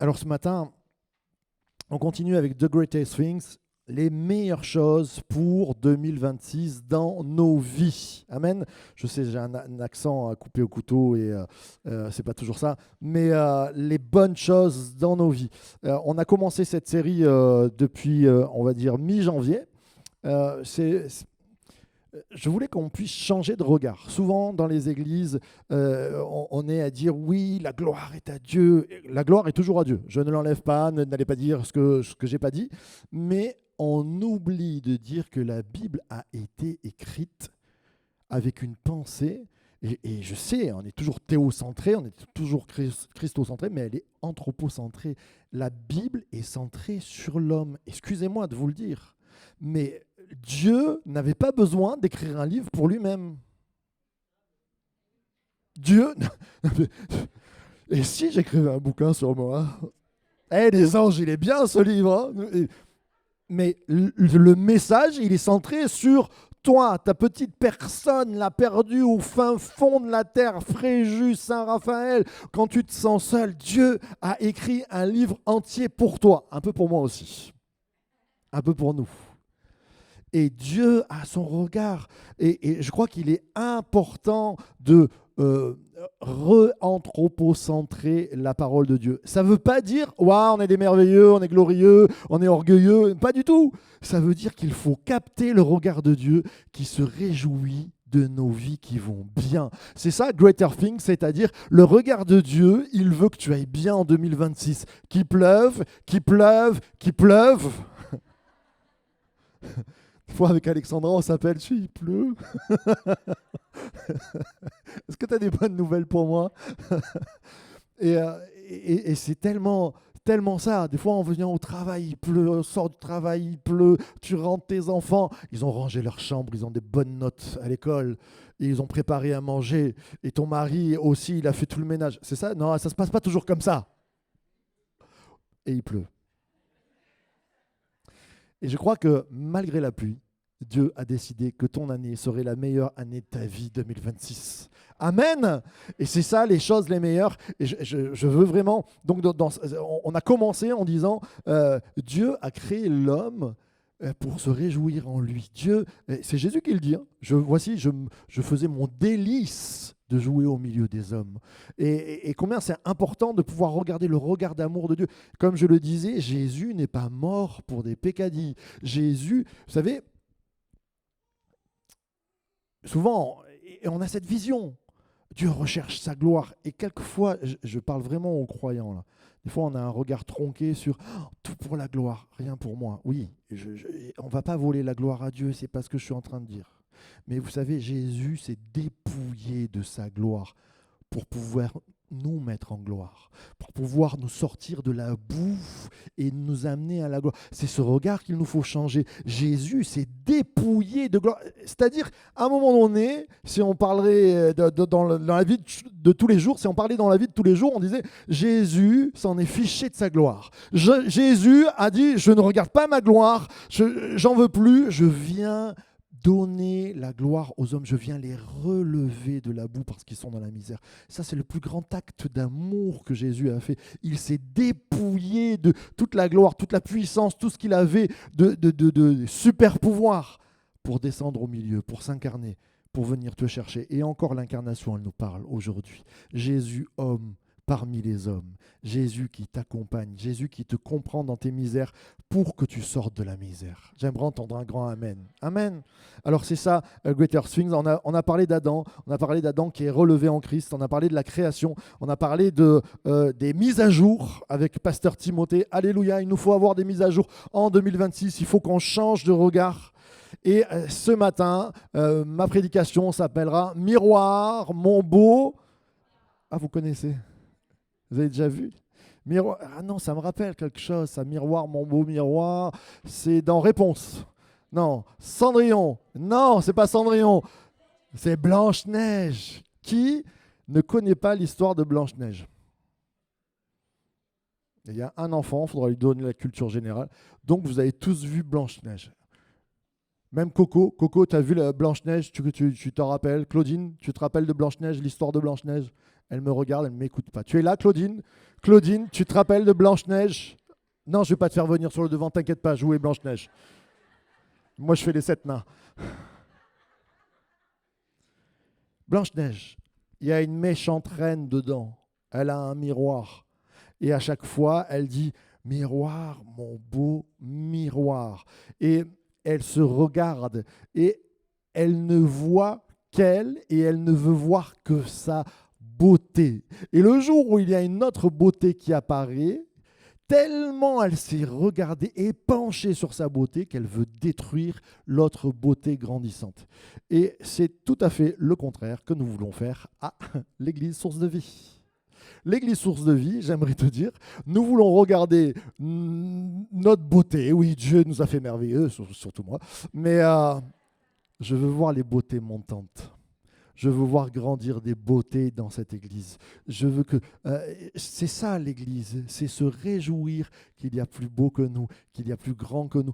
Alors ce matin, on continue avec The Greatest Things, les meilleures choses pour 2026 dans nos vies. Amen. Je sais, j'ai un accent à couper au couteau et c'est pas toujours ça, mais les bonnes choses dans nos vies. On a commencé cette série depuis, on va dire, mi-janvier. Euh, c'est, je voulais qu'on puisse changer de regard. Souvent, dans les églises, on est à dire oui, la gloire est à Dieu. La gloire est toujours à Dieu. Je ne l'enlève pas, n'allez pas dire ce que j'ai pas dit. Mais on oublie de dire que la Bible a été écrite avec une pensée. Et je sais, on est toujours théocentré, on est toujours christocentré, mais elle est anthropocentrée. La Bible est centrée sur l'homme. Excusez-moi de vous le dire, mais Dieu n'avait pas besoin d'écrire un livre pour lui-même. Dieu... Et si j'écrivais un bouquin sur moi? Eh, les anges, il est bien ce livre, hein. Mais le message, il est centré sur toi, ta petite personne, la perdue au fin fond de la terre, Fréjus, Saint-Raphaël. Quand tu te sens seul, Dieu a écrit un livre entier pour toi, un peu pour moi aussi, un peu pour nous. Et Dieu a son regard. Et je crois qu'il est important de re-anthropocentrer la parole de Dieu. Ça ne veut pas dire waouh, on est des merveilleux, on est glorieux, on est orgueilleux. Pas du tout. Ça veut dire qu'il faut capter le regard de Dieu qui se réjouit de nos vies qui vont bien. C'est ça, Greater Things, c'est-à-dire le regard de Dieu, il veut que tu ailles bien en 2026. Qu'il pleuve, qu'il pleuve, qu'il pleuve. Une fois avec Alexandra, on s'appelle, il pleut. Est-ce que tu as des bonnes nouvelles pour moi? et c'est tellement ça. Des fois, on vient au travail, il pleut, on sort du travail, il pleut, tu rentres tes enfants. Ils ont rangé leur chambre, ils ont des bonnes notes à l'école, et ils ont préparé à manger. Et ton mari aussi, il a fait tout le ménage. C'est ça? Non, ça ne se passe pas toujours comme ça. Et il pleut. Et je crois que malgré la pluie, Dieu a décidé que ton année serait la meilleure année de ta vie 2026. Amen. Et c'est ça les choses les meilleures. Et je veux vraiment... Donc on a commencé en disant, Dieu a créé l'homme pour se réjouir en lui. Dieu, c'est Jésus qui le dit, hein. Voici, je faisais mon délice de jouer au milieu des hommes. Et combien c'est important de pouvoir regarder le regard d'amour de Dieu. Comme je le disais, Jésus n'est pas mort pour des peccadilles. Jésus, vous savez, souvent, on a cette vision. Dieu recherche sa gloire. Et quelquefois, je parle vraiment aux croyants, là. Des fois, on a un regard tronqué sur tout pour la gloire, rien pour moi. Oui, on ne va pas voler la gloire à Dieu, c'est pas ce que je suis en train de dire. Mais vous savez, Jésus s'est dépouillé de sa gloire pour pouvoir nous mettre en gloire, pour pouvoir nous sortir de la boue et nous amener à la gloire. C'est ce regard qu'il nous faut changer. Jésus s'est dépouillé de gloire. C'est-à-dire, à un moment donné, si on parlerait dans la vie de tous les jours, si on parlait dans la vie de tous les jours, on disait, Jésus s'en est fiché de sa gloire. Jésus a dit, je ne regarde pas ma gloire, j'en veux plus, je viens donner la gloire aux hommes, je viens les relever de la boue parce qu'ils sont dans la misère. Ça, c'est le plus grand acte d'amour que Jésus a fait. Il s'est dépouillé de toute la gloire, toute la puissance, tout ce qu'il avait de super pouvoir pour descendre au milieu, pour s'incarner, pour venir te chercher. Et encore l'incarnation, elle nous parle aujourd'hui. Jésus, homme parmi les hommes. Jésus qui t'accompagne, Jésus qui te comprend dans tes misères pour que tu sortes de la misère. J'aimerais entendre un grand Amen. Amen. Alors c'est ça, Greater Things. On a parlé d'Adam, qui est relevé en Christ, on a parlé de la création, on a parlé des mises à jour avec Pasteur Timothée. Alléluia, il nous faut avoir des mises à jour en 2026, il faut qu'on change de regard. Et ce matin, ma prédication s'appellera « Miroir, mon beau ». Ah, vous connaissez? Vous avez déjà vu? Miroir. Ah non, ça me rappelle quelque chose, ça. Miroir, mon beau miroir. C'est dans Réponse. Non. Cendrillon. Non, c'est pas Cendrillon. C'est Blanche-Neige. Qui ne connaît pas l'histoire de Blanche-Neige? Il y a un enfant, il faudra lui donner la culture générale. Donc, vous avez tous vu Blanche-Neige. Même Coco, Coco, tu as vu la Blanche-Neige, tu t'en rappelles? Claudine, tu te rappelles de Blanche-Neige, l'histoire de Blanche-Neige? Elle me regarde, elle ne m'écoute pas. Tu es là, Claudine? Claudine, tu te rappelles de Blanche-Neige? Non, je ne vais pas te faire venir sur le devant, t'inquiète pas, jouer Blanche-Neige. Moi, je fais les 7 nains. Blanche-Neige, il y a une méchante reine dedans. Elle a un miroir. Et à chaque fois, elle dit « Miroir, mon beau miroir ». Et elle se regarde et elle ne voit qu'elle et elle ne veut voir que sa beauté. Et le jour où il y a une autre beauté qui apparaît, tellement elle s'est regardée et penchée sur sa beauté qu'elle veut détruire l'autre beauté grandissante. Et c'est tout à fait le contraire que nous voulons faire à l'Église Source de Vie. L'Église Source de Vie, j'aimerais te dire, nous voulons regarder notre beauté. Oui, Dieu nous a fait merveilleux, surtout moi, mais je veux voir les beautés montantes. Je veux voir grandir des beautés dans cette Église. Je veux que c'est ça l'Église, c'est se réjouir qu'il y a plus beau que nous, qu'il y a plus grand que nous.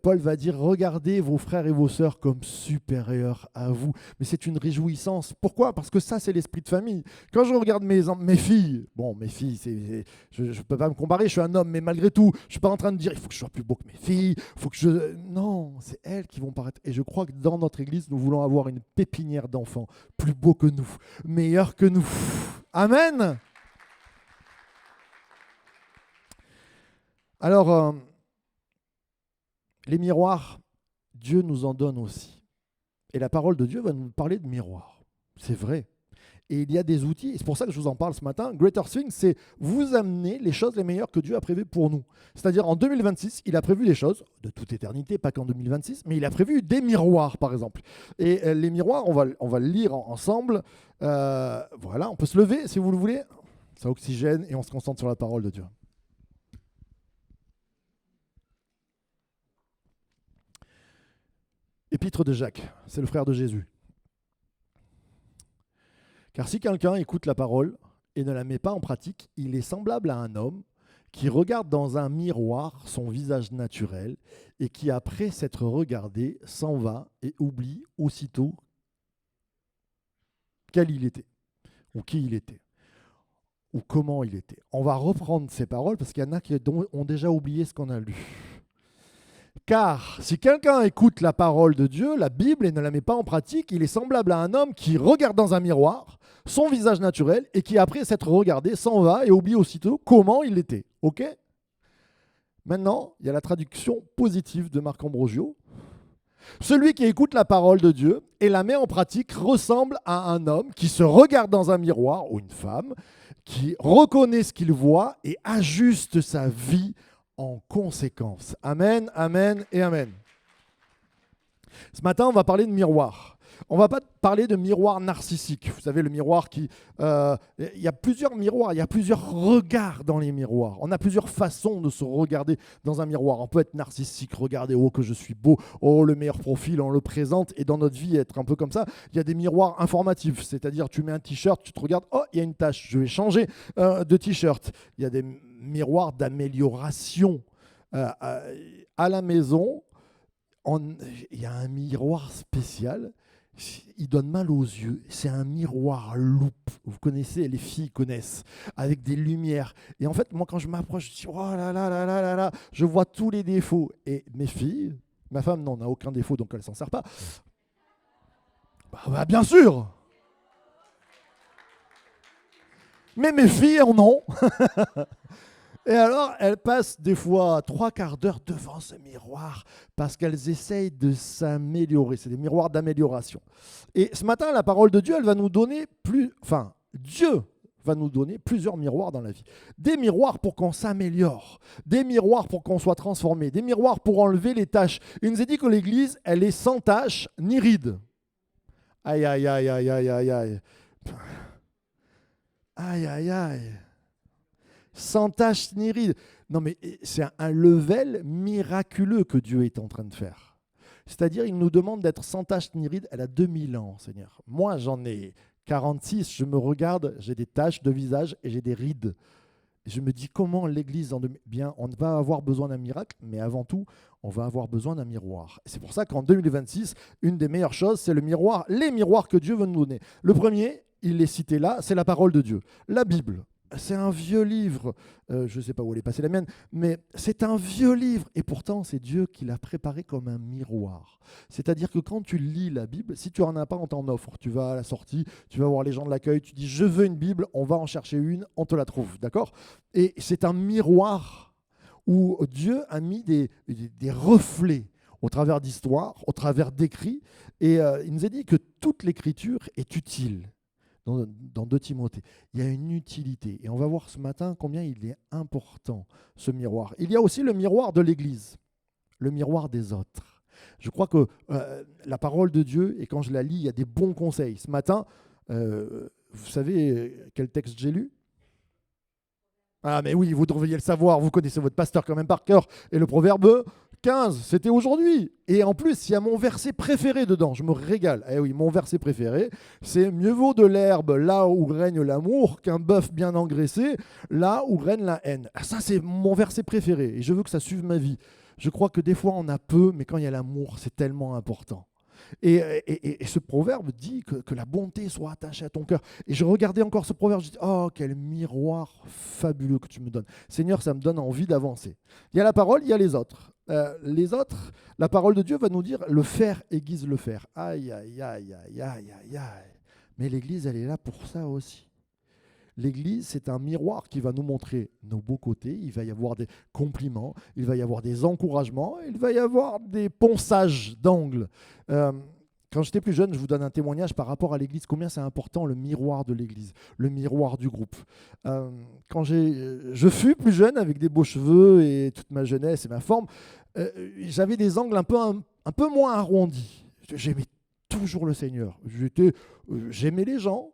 Paul va dire, regardez vos frères et vos sœurs comme supérieurs à vous. Mais c'est une réjouissance. Pourquoi? Parce que ça, c'est l'esprit de famille. Quand je regarde mes filles, bon, mes filles, je ne peux pas me comparer, je suis un homme, mais malgré tout, je ne suis pas en train de dire, il faut que je sois plus beau que mes filles, il faut que je... Non, c'est elles qui vont paraître. Et je crois que dans notre Église, nous voulons avoir une pépinière d'enfants plus beaux que nous, meilleurs que nous. Amen. Alors, les miroirs, Dieu nous en donne aussi. Et la parole de Dieu va nous parler de miroirs. C'est vrai. Et il y a des outils, et c'est pour ça que je vous en parle ce matin. Greater Things, c'est vous amener les choses les meilleures que Dieu a prévues pour nous. C'est-à-dire en 2026, il a prévu des choses, de toute éternité, pas qu'en 2026, mais il a prévu des miroirs, par exemple. Et les miroirs, on va le lire ensemble. Voilà, on peut se lever si vous le voulez. Ça oxygène et on se concentre sur la parole de Dieu. Épître de Jacques, c'est le frère de Jésus. Car si quelqu'un écoute la parole et ne la met pas en pratique, il est semblable à un homme qui regarde dans un miroir son visage naturel et qui, après s'être regardé, s'en va et oublie aussitôt quel il était, ou qui il était, ou comment il était. On va reprendre ces paroles parce qu'il y en a qui ont déjà oublié ce qu'on a lu. Car si quelqu'un écoute la parole de Dieu, la Bible, et ne la met pas en pratique, il est semblable à un homme qui regarde dans un miroir son visage naturel et qui, après s'être regardé, s'en va et oublie aussitôt comment il était. Ok? Maintenant, il y a la traduction positive de Marc Ambrosio. Celui qui écoute la parole de Dieu et la met en pratique ressemble à un homme qui se regarde dans un miroir, ou une femme, qui reconnaît ce qu'il voit et ajuste sa vie en conséquence. Amen, amen et amen. Ce matin, on va parler de miroir. On ne va pas parler de miroir narcissique. Vous savez, le miroir qui... il y a plusieurs miroirs, il y a plusieurs regards dans les miroirs. On a plusieurs façons de se regarder dans un miroir. On peut être narcissique, regarder, oh que je suis beau, oh le meilleur profil, on le présente. Et dans notre vie, être un peu comme ça, il y a des miroirs informatifs. C'est-à-dire, tu mets un t-shirt, tu te regardes, oh, il y a une tache, je vais changer de t-shirt. Il y a des miroirs d'amélioration. À la maison, il y a un miroir spécial. Il donne mal aux yeux. C'est un miroir loupe. Vous connaissez, les filles connaissent, avec des lumières. Et en fait, moi, quand je m'approche, je dis, oh là là là là là là, je vois tous les défauts. Et mes filles, ma femme n'en a aucun défaut, donc elle ne s'en sert pas. Bah, bien sûr. Mais mes filles en ont. Et alors, elles passent des fois 3/4 d'heure devant ce miroir parce qu'elles essayent de s'améliorer. C'est des miroirs d'amélioration. Et ce matin, la parole de Dieu, elle va nous donner Dieu va nous donner plusieurs miroirs dans la vie. Des miroirs pour qu'on s'améliore, des miroirs pour qu'on soit transformé, des miroirs pour enlever les taches. Il nous est dit que l'Église, elle est sans taches ni rides. Aïe, aïe, aïe, aïe, aïe, aïe, aïe. Aïe, aïe, aïe. Sans tache ni ride. Non, mais c'est un level miraculeux que Dieu est en train de faire. C'est-à-dire, il nous demande d'être sans tache ni ride. Elle a 2000 ans, Seigneur. Moi, j'en ai 46. Je me regarde, j'ai des taches de visage et j'ai des rides. Je me dis comment l'Église, bien, on va avoir besoin d'un miracle, mais avant tout, on va avoir besoin d'un miroir. C'est pour ça qu'en 2026, une des meilleures choses, c'est le miroir, les miroirs que Dieu veut nous donner. Le premier, il est cité là, c'est la parole de Dieu. La Bible, c'est un vieux livre, je ne sais pas où elle est passée la mienne, mais c'est un vieux livre, et pourtant c'est Dieu qui l'a préparé comme un miroir. C'est-à-dire que quand tu lis la Bible, si tu n'en as pas, on t'en offre. Tu vas à la sortie, tu vas voir les gens de l'accueil, tu dis je veux une Bible, on va en chercher une, on te la trouve, d'accord? Et c'est un miroir où Dieu a mis des reflets au travers d'histoires, au travers d'écrits, et il nous a dit que toute l'écriture est utile. Dans 2 Timothée, il y a une utilité. Et on va voir ce matin combien il est important, ce miroir. Il y a aussi le miroir de l'Église, le miroir des autres. Je crois que la parole de Dieu, et quand je la lis, il y a des bons conseils. Ce matin, vous savez quel texte j'ai lu? Ah mais oui, vous devriez le savoir, vous connaissez votre pasteur quand même par cœur. Et le proverbe 15, c'était aujourd'hui. Et en plus, il y a mon verset préféré dedans, je me régale. Eh oui, mon verset préféré, c'est « Mieux vaut de l'herbe là où règne l'amour qu'un bœuf bien engraissé là où règne la haine ». Ça, c'est mon verset préféré et je veux que ça suive ma vie. Je crois que des fois, on a peu, mais quand il y a l'amour, c'est tellement important. Et ce proverbe dit que la bonté soit attachée à ton cœur. Et je regardais encore ce proverbe, je dis, oh, quel miroir fabuleux que tu me donnes. Seigneur, ça me donne envie d'avancer. Il y a la parole, il y a les autres. Les autres, la parole de Dieu va nous dire, le faire aiguise le faire. Aïe, aïe, aïe, aïe, aïe, aïe, aïe. Mais l'Église, elle est là pour ça aussi. L'Église, c'est un miroir qui va nous montrer nos beaux côtés. Il va y avoir des compliments, il va y avoir des encouragements, il va y avoir des ponçages d'angles. Quand j'étais plus jeune, je vous donne un témoignage par rapport à l'Église, combien c'est important le miroir de l'Église, le miroir du groupe. Quand je fus plus jeune, avec des beaux cheveux et toute ma jeunesse et ma forme, j'avais des angles un peu moins arrondis. J'aimais toujours le Seigneur. J'aimais les gens,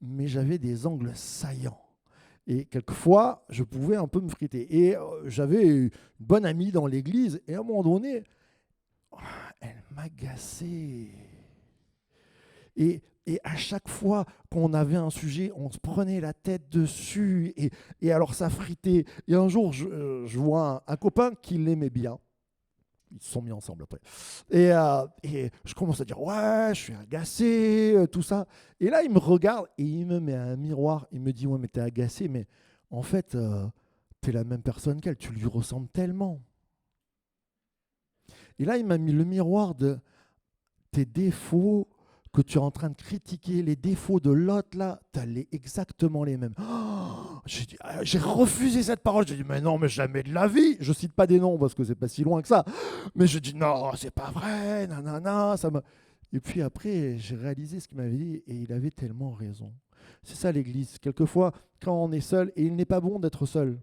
mais j'avais des angles saillants. Et quelquefois, je pouvais un peu me friter. Et j'avais une bonne amie dans l'église, et à un moment donné, elle m'agaçait. Et à chaque fois qu'on avait un sujet, on se prenait la tête dessus, et alors ça fritait. Et un jour, je vois un copain qui l'aimait bien. Ils se sont mis ensemble après. Et je commence à dire, ouais, je suis agacé, tout ça. Et là, il me regarde et il me met un miroir. Il me dit, ouais, mais t'es agacé, mais en fait, t'es la même personne qu'elle. Tu lui ressembles tellement. Et là, il m'a mis le miroir de tes défauts que tu es en train de critiquer, les défauts de l'autre, là, tu as exactement les mêmes. Oh, j'ai refusé cette parole. J'ai dit, mais non, mais jamais de la vie. Je ne cite pas des noms parce que c'est pas si loin que ça. Mais je dis, non, c'est pas vrai, nanana. Et puis après, j'ai réalisé ce qu'il m'avait dit et il avait tellement raison. C'est ça l'Église. Quelquefois, quand on est seul, et il n'est pas bon d'être seul.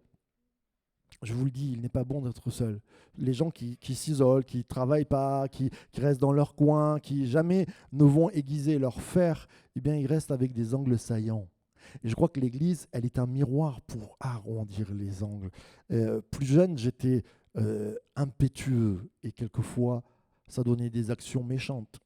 Je vous le dis, il n'est pas bon d'être seul. Les gens qui s'isolent, qui ne travaillent pas, qui restent dans leur coin, qui jamais ne vont aiguiser leur fer, eh bien, ils restent avec des angles saillants. Et je crois que l'Église, elle est un miroir pour arrondir les angles. Plus jeune, j'étais impétueux et quelquefois, ça donnait des actions méchantes.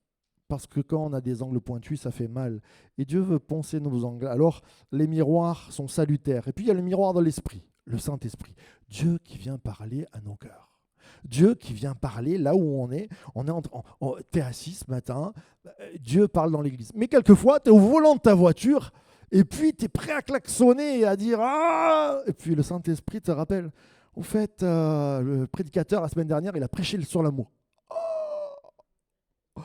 Parce que quand on a des angles pointus, ça fait mal. Et Dieu veut poncer nos angles. Alors, les miroirs sont salutaires. Et puis, il y a le miroir de l'esprit, le Saint-Esprit. Dieu qui vient parler à nos cœurs. Dieu qui vient parler là où on est. T'es assis ce matin, Dieu parle dans l'église. Mais quelquefois, tu es au volant de ta voiture et puis tu es prêt à klaxonner et à dire « Ah !» Et puis le Saint-Esprit te rappelle. Au fait, le prédicateur, la semaine dernière, il a prêché sur l'amour. Oh,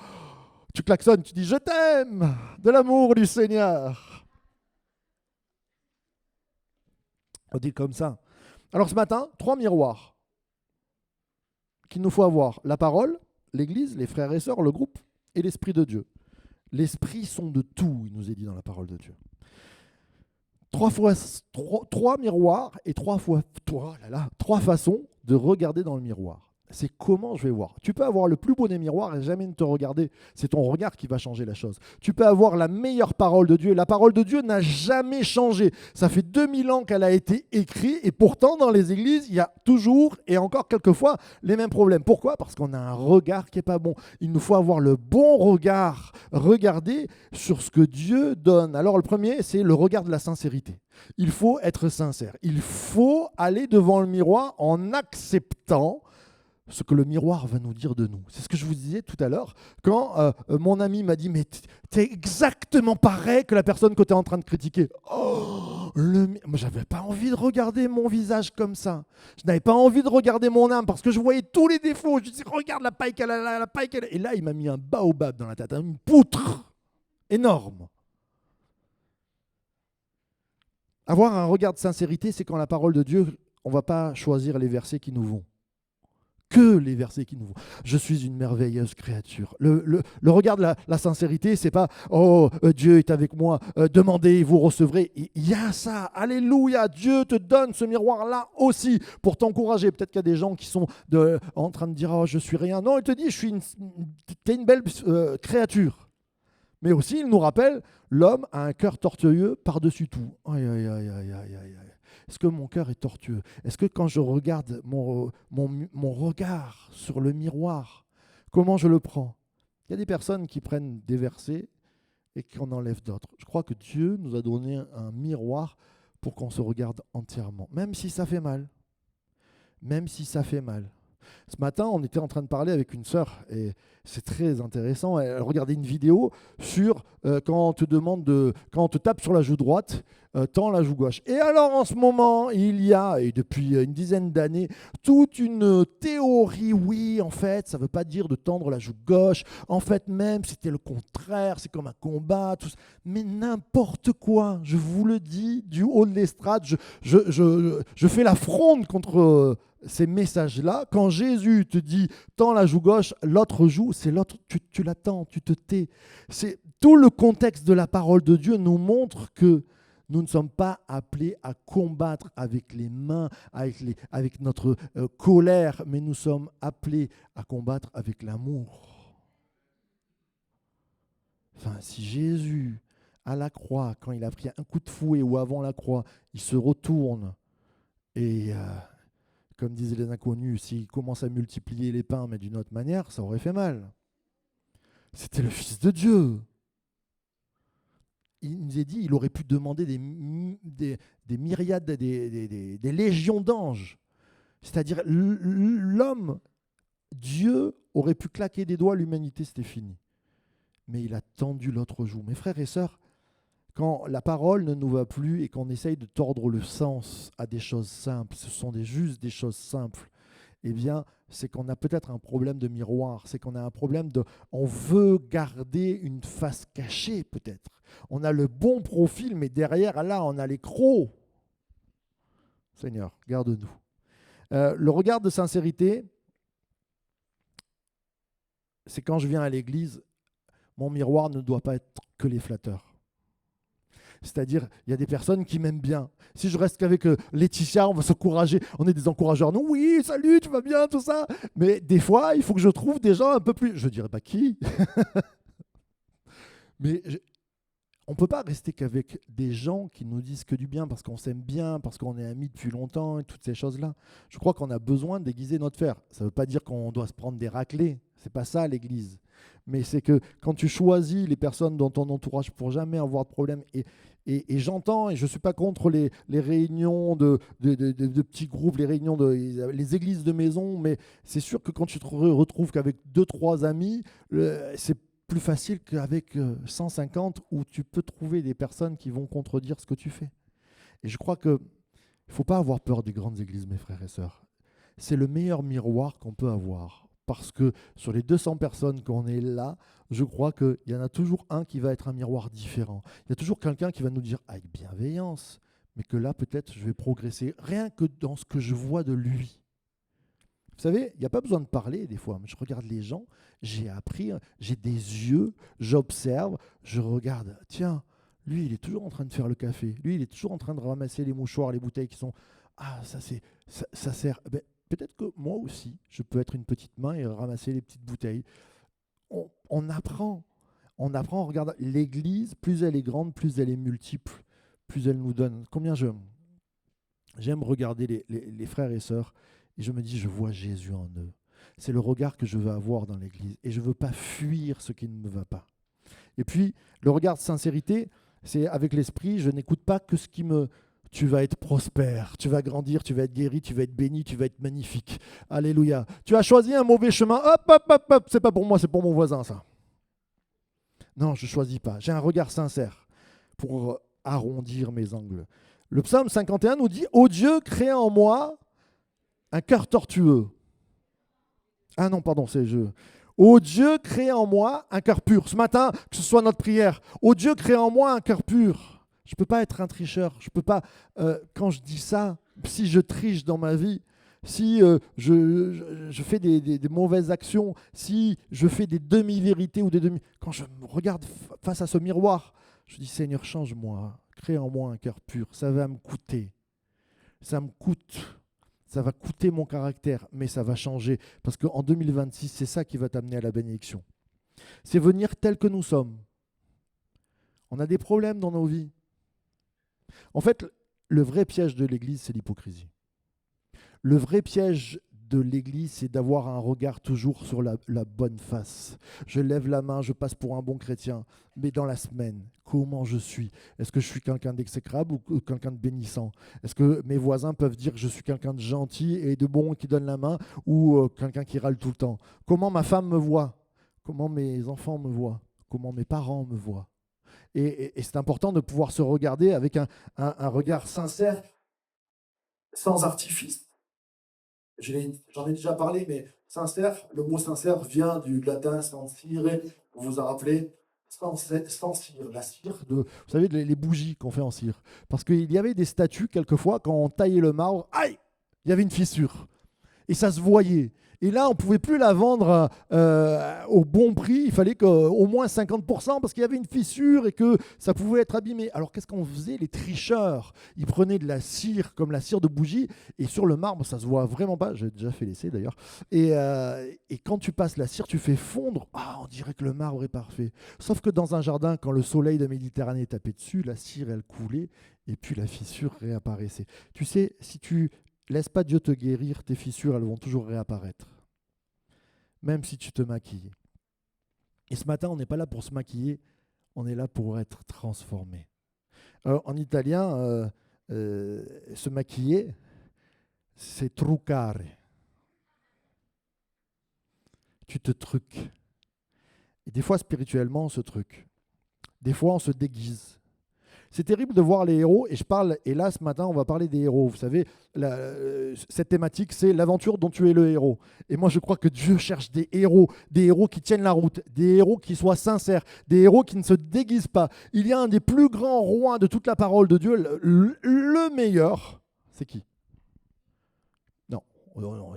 tu klaxonnes, tu dis « Je t'aime !» De l'amour du Seigneur. On dit comme ça. Alors ce matin, 3 miroirs qu'il nous faut avoir. La parole, l'Église, les frères et sœurs, le groupe et l'Esprit de Dieu. L'Esprit sonde de tout, il nous est dit dans la parole de Dieu. 3 miroirs et 3 façons de regarder dans le miroir. C'est comment je vais voir. Tu peux avoir le plus beau des miroirs et jamais ne te regarder. C'est ton regard qui va changer la chose. Tu peux avoir la meilleure parole de Dieu. La parole de Dieu n'a jamais changé. Ça fait 2000 ans qu'elle a été écrite et pourtant dans les églises, il y a toujours et encore quelquefois les mêmes problèmes. Pourquoi ? Parce qu'on a un regard qui n'est pas bon. Il nous faut avoir le bon regard. Regarder sur ce que Dieu donne. Alors le premier, c'est le regard de la sincérité. Il faut être sincère. Il faut aller devant le miroir en acceptant ce que le miroir va nous dire de nous. C'est ce que je vous disais tout à l'heure, quand mon ami m'a dit « Mais t'es exactement pareil que la personne que tu es en train de critiquer. » Moi, j'avais pas envie de regarder mon visage comme ça. Je n'avais pas envie de regarder mon âme parce que je voyais tous les défauts. Je disais « Regarde la paille qu'elle a, la paille qu'elle a. » Et là, il m'a mis un baobab dans la tête, une poutre énorme. Avoir un regard de sincérité, c'est quand la parole de Dieu, on ne va pas choisir les versets qui nous vont. Que les versets qui nous vont. Je suis une merveilleuse créature. Le regard de la sincérité, c'est pas oh Dieu est avec moi, demandez, vous recevrez. Il y a ça, alléluia, Dieu te donne ce miroir-là aussi pour t'encourager. Peut-être qu'il y a des gens qui sont en train de dire oh je suis rien. Non, il te dit t'es une belle créature. Mais aussi, il nous rappelle, l'homme a un cœur tortueux par-dessus tout. Aïe, aïe, aïe, aïe, aïe, aïe. Est-ce que mon cœur est tortueux ? Est-ce que quand je regarde mon regard sur le miroir, comment je le prends ? Il y a des personnes qui prennent des versets et qui en enlèvent d'autres. Je crois que Dieu nous a donné un miroir pour qu'on se regarde entièrement, même si ça fait mal. Même si ça fait mal. Ce matin, on était en train de parler avec une sœur et c'est très intéressant. Elle regardait une vidéo sur quand on te demande quand on te tape sur la joue droite, tends la joue gauche. Et alors en ce moment, il y a, et depuis une dizaine d'années, toute une théorie. Oui, en fait, ça ne veut pas dire de tendre la joue gauche. En fait, même, c'était le contraire. C'est comme un combat. Tout ça. Mais n'importe quoi. Je vous le dis, du haut de l'estrade, je fais la fronde contre ces messages-là. Quand Jésus te dit « tends la joue gauche », l'autre joue, c'est l'autre, tu l'attends, tu te tais. C'est, tout le contexte de la parole de Dieu nous montre que nous ne sommes pas appelés à combattre avec les mains, avec notre colère, mais nous sommes appelés à combattre avec l'amour. Enfin, si Jésus, à la croix, quand il a pris un coup de fouet ou avant la croix, il se retourne et... comme disaient les inconnus, s'il commence à multiplier les pains, mais d'une autre manière, ça aurait fait mal. C'était le Fils de Dieu. Il nous a dit, il aurait pu demander des myriades, des légions d'anges. C'est-à-dire, l'homme, Dieu, aurait pu claquer des doigts, l'humanité, c'était fini. Mais il a tendu l'autre joue. Mes frères et sœurs, quand la parole ne nous va plus et qu'on essaye de tordre le sens à des choses simples, ce sont juste des choses simples, eh bien, c'est qu'on a peut-être un problème de miroir, c'est qu'on a un problème de... On veut garder une face cachée, peut-être. On a le bon profil, mais derrière, là, on a les crocs. Seigneur, garde-nous. Le regard de sincérité, c'est quand je viens à l'église, mon miroir ne doit pas être que les flatteurs. C'est-à-dire, il y a des personnes qui m'aiment bien. Si je reste qu'avec Laetitia, on va s'encourager. On est des encourageurs. Non, oui, salut, tu vas bien, tout ça. Mais des fois, il faut que je trouve des gens un peu plus... Je ne dirais pas qui. Mais on ne peut pas rester qu'avec des gens qui nous disent que du bien parce qu'on s'aime bien, parce qu'on est amis depuis longtemps et toutes ces choses-là. Je crois qu'on a besoin d'aiguiser notre fer. Ça ne veut pas dire qu'on doit se prendre des raclés. Ce n'est pas ça l'Église. Mais c'est que quand tu choisis les personnes dans ton entourage pour jamais avoir de problème, et j'entends, et je ne suis pas contre les réunions de petits groupes, les réunions les églises de maison, mais c'est sûr que quand tu te retrouves qu'avec 2-3 amis, c'est plus facile qu'avec 150 où tu peux trouver des personnes qui vont contredire ce que tu fais. Et je crois qu'il ne faut pas avoir peur des grandes églises, mes frères et sœurs. C'est le meilleur miroir qu'on peut avoir. Parce que sur les 200 personnes qu'on est là, je crois qu'il y en a toujours un qui va être un miroir différent. Il y a toujours quelqu'un qui va nous dire avec bienveillance, mais que là, peut-être, je vais progresser rien que dans ce que je vois de lui. Vous savez, il n'y a pas besoin de parler des fois. Je regarde les gens, j'ai appris, j'ai des yeux, j'observe, je regarde. Tiens, lui, il est toujours en train de faire le café. Lui, il est toujours en train de ramasser les mouchoirs, les bouteilles qui sont... Ah, ça sert... Ben, peut-être que moi aussi, je peux être une petite main et ramasser les petites bouteilles. On apprend. On apprend, regarde, l'Église, plus elle est grande, plus elle est multiple, plus elle nous donne. J'aime regarder les frères et sœurs et je me dis, je vois Jésus en eux. C'est le regard que je veux avoir dans l'Église et je ne veux pas fuir ce qui ne me va pas. Et puis, le regard de sincérité, c'est avec l'esprit, je n'écoute pas que ce qui me... Tu vas être prospère, tu vas grandir, tu vas être guéri, tu vas être béni, tu vas être magnifique. Alléluia. Tu as choisi un mauvais chemin, hop, hop, hop, hop, c'est pas pour moi, c'est pour mon voisin ça. Non, je ne choisis pas. J'ai un regard sincère pour arrondir mes angles. Le psaume 51 nous dit « Ô Dieu, crée en moi un cœur tortueux. » Ah non, pardon, c'est je. « Ô Dieu, crée en moi un cœur pur. » Ce matin, que ce soit notre prière. « Ô Dieu, crée en moi un cœur pur. » Je ne peux pas être un tricheur. Je peux pas, quand je dis ça, si je triche dans ma vie, si je fais des mauvaises actions, si je fais des demi-vérités ou des demi... Quand je me regarde face à ce miroir, je dis, Seigneur, change-moi, crée en moi un cœur pur. Ça va me coûter. Ça me coûte. Ça va coûter mon caractère, mais ça va changer. Parce qu'en 2026, c'est ça qui va t'amener à la bénédiction. C'est venir tel que nous sommes. On a des problèmes dans nos vies. En fait, le vrai piège de l'Église, c'est l'hypocrisie. Le vrai piège de l'Église, c'est d'avoir un regard toujours sur la bonne face. Je lève la main, je passe pour un bon chrétien, mais dans la semaine, comment je suis? Est-ce que je suis quelqu'un d'exécrable ou quelqu'un de bénissant? Est-ce que mes voisins peuvent dire que je suis quelqu'un de gentil et de bon qui donne la main ou quelqu'un qui râle tout le temps? Comment ma femme me voit? Comment mes enfants me voient? Comment mes parents me voient? Et c'est important de pouvoir se regarder avec un regard sincère, sans artifice. J'en ai déjà parlé, mais sincère, le mot sincère vient du latin sancire, vous vous en rappelez? Sancire, la cire, vous savez, les bougies qu'on fait en cire. Parce qu'il y avait des statues, quelquefois, quand on taillait le marbre, aïe, il y avait une fissure. Et ça se voyait. Et là, on ne pouvait plus la vendre au bon prix. Il fallait qu'au moins 50% parce qu'il y avait une fissure et que ça pouvait être abîmé. Alors, qu'est-ce qu'on faisait? Les tricheurs, ils prenaient de la cire, comme la cire de bougie, et sur le marbre, ça ne se voit vraiment pas. J'ai déjà fait l'essai d'ailleurs. Et quand tu passes la cire, tu fais fondre. Ah, on dirait que le marbre est parfait. Sauf que dans un jardin, quand le soleil de Méditerranée tapait dessus, la cire, elle coulait et puis la fissure réapparaissait. Tu sais, si tu laisse pas Dieu te guérir, tes fissures, elles vont toujours réapparaître. Même si tu te maquilles. Et ce matin, on n'est pas là pour se maquiller, on est là pour être transformé. En italien, se maquiller, c'est truccare. Tu te truques. Et des fois, spirituellement, on se truque. Des fois, on se déguise. C'est terrible de voir les héros, et là, ce matin, on va parler des héros. Vous savez, cette thématique, c'est l'aventure dont tu es le héros. Et moi, je crois que Dieu cherche des héros qui tiennent la route, des héros qui soient sincères, des héros qui ne se déguisent pas. Il y a un des plus grands rois de toute la parole de Dieu, le meilleur. C'est qui? Non,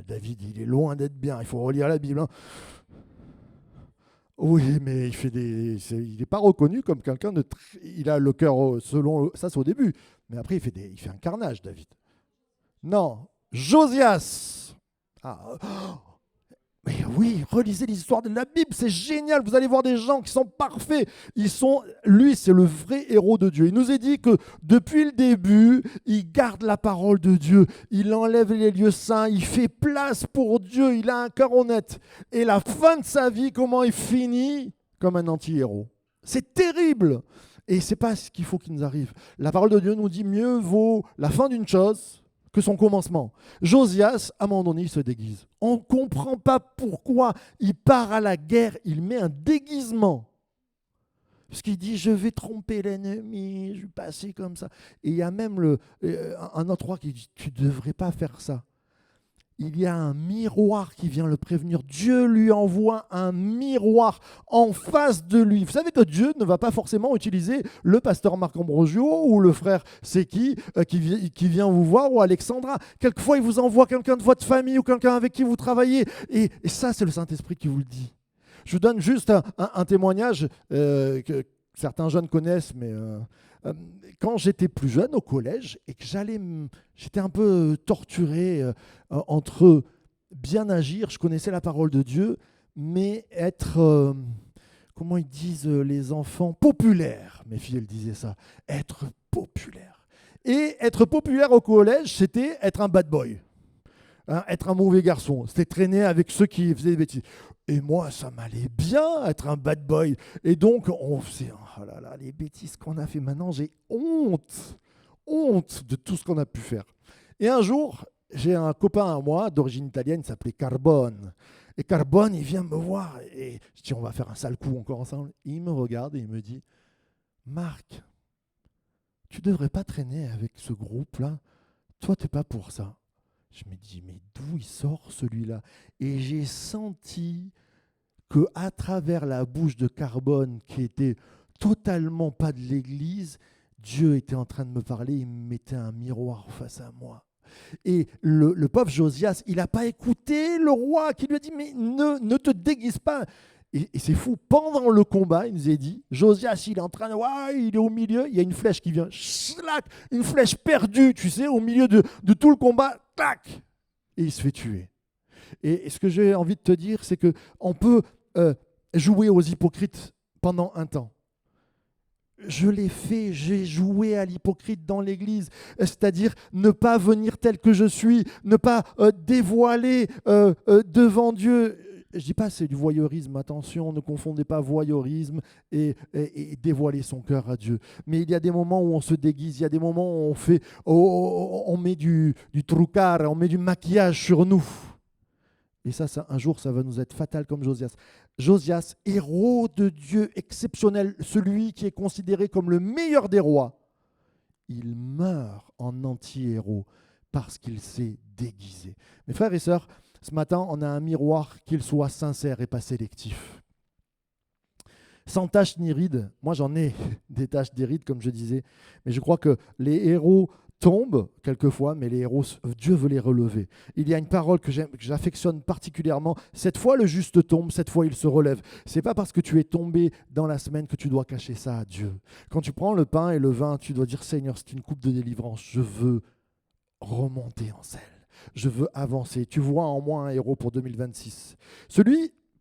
David, il est loin d'être bien, il faut relire la Bible. Oui, mais il n'est pas reconnu comme quelqu'un de... Il a le cœur selon... Ça, c'est au début. Mais après, il fait un carnage, David. Non, Josias. Ah, mais oui, relisez l'histoire de la Bible, c'est génial. Vous allez voir des gens qui sont parfaits. Lui, c'est le vrai héros de Dieu. Il nous a dit que depuis le début, il garde la parole de Dieu. Il enlève les lieux saints. Il fait place pour Dieu. Il a un cœur honnête. Et la fin de sa vie, comment il finit? Comme un anti-héros. C'est terrible. Et ce n'est pas ce qu'il faut qu'il nous arrive. La parole de Dieu nous dit mieux vaut la fin d'une chose que son commencement. Josias, à un moment donné, il se déguise. On ne comprend pas pourquoi il part à la guerre, il met un déguisement. Parce qu'il dit, je vais tromper l'ennemi, je vais passer comme ça. Et il y a même un autre roi qui dit, tu ne devrais pas faire ça. Il y a un miroir qui vient le prévenir. Dieu lui envoie un miroir en face de lui. Vous savez que Dieu ne va pas forcément utiliser le pasteur Marc Ambrosio ou le frère Seki qui vient vous voir ou Alexandra. Quelquefois, il vous envoie quelqu'un de votre famille ou quelqu'un avec qui vous travaillez. Et ça, c'est le Saint-Esprit qui vous le dit. Je vous donne juste un témoignage que certains jeunes connaissent, mais euh, quand j'étais plus jeune au collège et que j'étais un peu torturé entre bien agir, je connaissais la parole de Dieu, mais être, comment ils disent les enfants, populaire. Mes filles, elles disaient ça, être populaire. Et être populaire au collège, c'était être un bad boy. Hein, être un mauvais garçon, c'était traîner avec ceux qui faisaient des bêtises. Et moi, ça m'allait bien être un bad boy. Et donc, on faisait, oh là là, les bêtises qu'on a fait maintenant, j'ai honte de tout ce qu'on a pu faire. Et un jour, j'ai un copain à moi, d'origine italienne, il s'appelait Carbone. Et Carbone, il vient me voir, et je dis, on va faire un sale coup encore ensemble. Et il me regarde et il me dit, Marc, tu devrais pas traîner avec ce groupe-là. Toi, t'es pas pour ça. Je me dis, mais d'où il sort celui-là? Et j'ai senti que à travers la bouche de Carbone, qui était totalement pas de l'Église, Dieu était en train de me parler, il me mettait un miroir face à moi. Et le pauvre Josias, il n'a pas écouté le roi qui lui a dit, mais ne te déguise pas. Et c'est fou, pendant le combat, il nous a dit, Josias, il est en train de, il est au milieu, il y a une flèche qui vient, schlac, une flèche perdue, tu sais, au milieu de tout le combat, tac, et il se fait tuer. Et ce que j'ai envie de te dire, c'est qu'on peut jouer aux hypocrites pendant un temps. Je l'ai fait, j'ai joué à l'hypocrite dans l'Église, c'est-à-dire ne pas venir tel que je suis, ne pas dévoiler devant Dieu. Je ne dis pas c'est du voyeurisme, attention, ne confondez pas voyeurisme et dévoiler son cœur à Dieu. Mais il y a des moments où on se déguise, il y a des moments où on met du trucare, on met du maquillage sur nous. Et ça, un jour, ça va nous être fatal comme Josias. Josias, héros de Dieu exceptionnel, celui qui est considéré comme le meilleur des rois, il meurt en anti-héros parce qu'il s'est déguisé. Mes frères et sœurs, ce matin, on a un miroir, qu'il soit sincère et pas sélectif. Sans tache ni ride, moi j'en ai des taches, des rides, comme je disais, mais je crois que les héros tombent quelquefois, mais les héros, Dieu veut les relever. Il y a une parole que j'affectionne particulièrement. Cette fois, le juste tombe, cette fois, il se relève. Ce n'est pas parce que tu es tombé dans la semaine que tu dois cacher ça à Dieu. Quand tu prends le pain et le vin, tu dois dire, Seigneur, c'est une coupe de délivrance. Je veux remonter en selle. Je veux avancer. Tu vois en moi un héros pour 2026.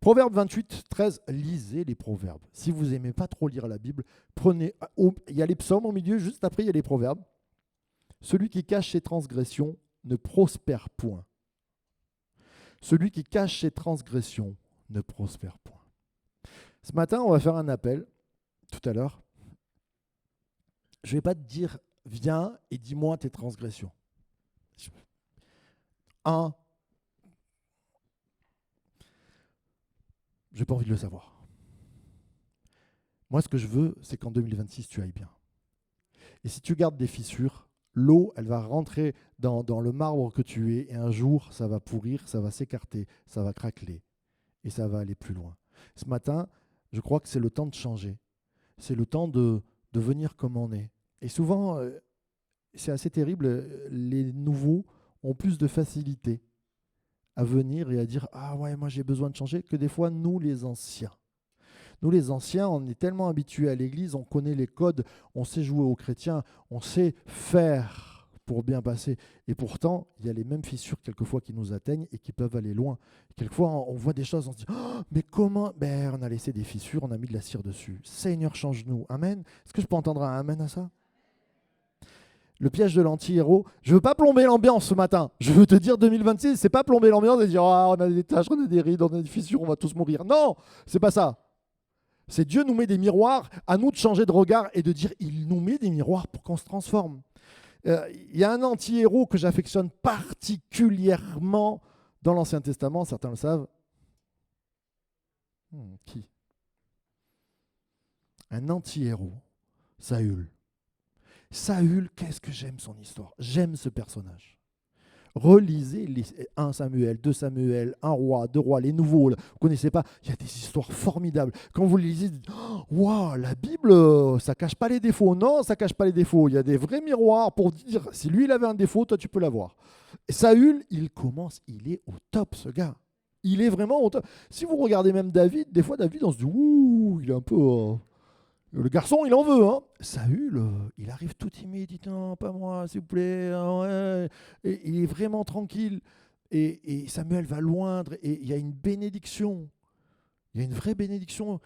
Proverbe 28, 13, lisez les proverbes. Si vous n'aimez pas trop lire la Bible, il y a les psaumes au milieu, juste après il y a les proverbes. Celui qui cache ses transgressions ne prospère point. Celui qui cache ses transgressions ne prospère point. Ce matin, on va faire un appel, tout à l'heure. Je ne vais pas te dire, viens et dis-moi tes transgressions. Je n'ai pas envie de le savoir. Moi, ce que je veux, c'est qu'en 2026, tu ailles bien. Et si tu gardes des fissures, l'eau, elle va rentrer dans le marbre que tu es, et un jour, ça va pourrir, ça va s'écarter, ça va craqueler, et ça va aller plus loin. Ce matin, je crois que c'est le temps de changer. C'est le temps de venir comme on est. Et souvent, c'est assez terrible, les nouveaux ont plus de facilité à venir et à dire « Ah ouais, moi j'ai besoin de changer » que des fois, nous les anciens. Nous les anciens, on est tellement habitués à l'église, on connaît les codes, on sait jouer aux chrétiens, on sait faire pour bien passer. Et pourtant, il y a les mêmes fissures quelquefois qui nous atteignent et qui peuvent aller loin. Quelquefois, on voit des choses, on se dit oh, « Mais comment ?» On a laissé des fissures, on a mis de la cire dessus. Seigneur, change-nous. Amen. Est-ce que je peux entendre un amen à ça? Le piège de l'anti-héros. Je ne veux pas plomber l'ambiance ce matin. Je veux te dire 2026, c'est pas plomber l'ambiance et dire oh, on a des taches, on a des rides, on a des fissures, on va tous mourir. Non, c'est pas ça. C'est Dieu nous met des miroirs, à nous de changer de regard et de dire il nous met des miroirs pour qu'on se transforme. Il y a un anti-héros que j'affectionne particulièrement dans l'Ancien Testament, certains le savent. Qui? Un anti-héros, Saül. Saül, qu'est-ce que j'aime son histoire. J'aime ce personnage. Relisez les 1 Samuel, 2 Samuel, 1 roi, 2 rois, les nouveaux, là, vous ne connaissez pas, il y a des histoires formidables. Quand vous les lisez, wow, la Bible, ça ne cache pas les défauts. Non, ça ne cache pas les défauts. Il y a des vrais miroirs pour dire, si lui il avait un défaut, toi tu peux l'avoir. Et Saül, il est au top ce gars. Il est vraiment au top. Si vous regardez même David, des fois David, on se dit, ouh, il est un peu... Le garçon, il en veut. Hein. Saül, il arrive tout timide, il dit non, pas moi, s'il vous plaît. Ouais. Et il est vraiment tranquille. Et Samuel va loindre et il y a une bénédiction. Il y a une vraie bénédiction.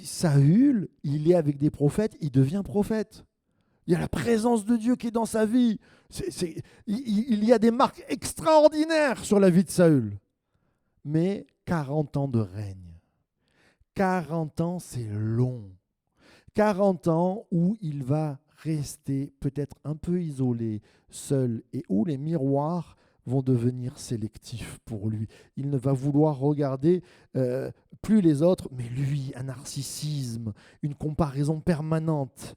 Saül, il est avec des prophètes, il devient prophète. Il y a la présence de Dieu qui est dans sa vie. Il y a des marques extraordinaires sur la vie de Saül. Mais 40 ans de règne. 40 ans, c'est long. 40 ans où il va rester peut-être un peu isolé, seul, et où les miroirs vont devenir sélectifs pour lui. Il ne va vouloir regarder plus les autres, mais lui, un narcissisme, une comparaison permanente,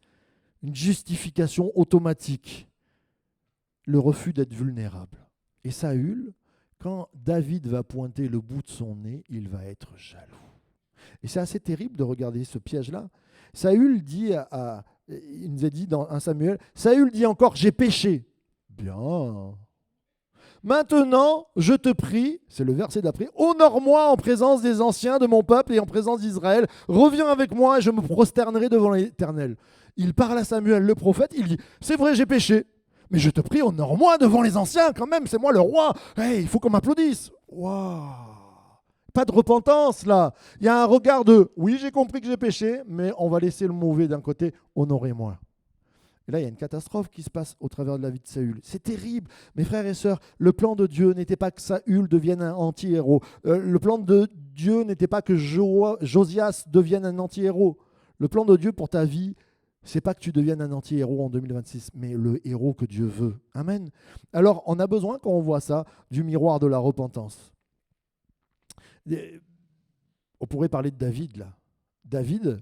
une justification automatique, le refus d'être vulnérable. Et Saül, quand David va pointer le bout de son nez, il va être jaloux. Et c'est assez terrible de regarder ce piège-là. Saül dit il nous a dit dans 1 Samuel, Saül dit encore, j'ai péché. Bien. Maintenant, je te prie, c'est le verset d'après, honore-moi en présence des anciens de mon peuple et en présence d'Israël. Reviens avec moi et je me prosternerai devant l'Éternel. Il parle à Samuel, le prophète, il dit, c'est vrai, j'ai péché, mais je te prie, honore-moi devant les anciens quand même, c'est moi le roi. Hey, il faut qu'on m'applaudisse. Waouh! Pas de repentance là. Il y a un regard de oui, j'ai compris que j'ai péché, mais on va laisser le mauvais d'un côté, honorez-moi. Et là, il y a une catastrophe qui se passe au travers de la vie de Saül. C'est terrible. Mes frères et sœurs, le plan de Dieu n'était pas que Saül devienne un anti-héros. Le plan de Dieu n'était pas que Josias devienne un anti-héros. Le plan de Dieu pour ta vie, c'est pas que tu deviennes un anti-héros en 2026, mais le héros que Dieu veut. Amen. Alors, on a besoin, quand on voit ça, du miroir de la repentance. On pourrait parler de David, là. David,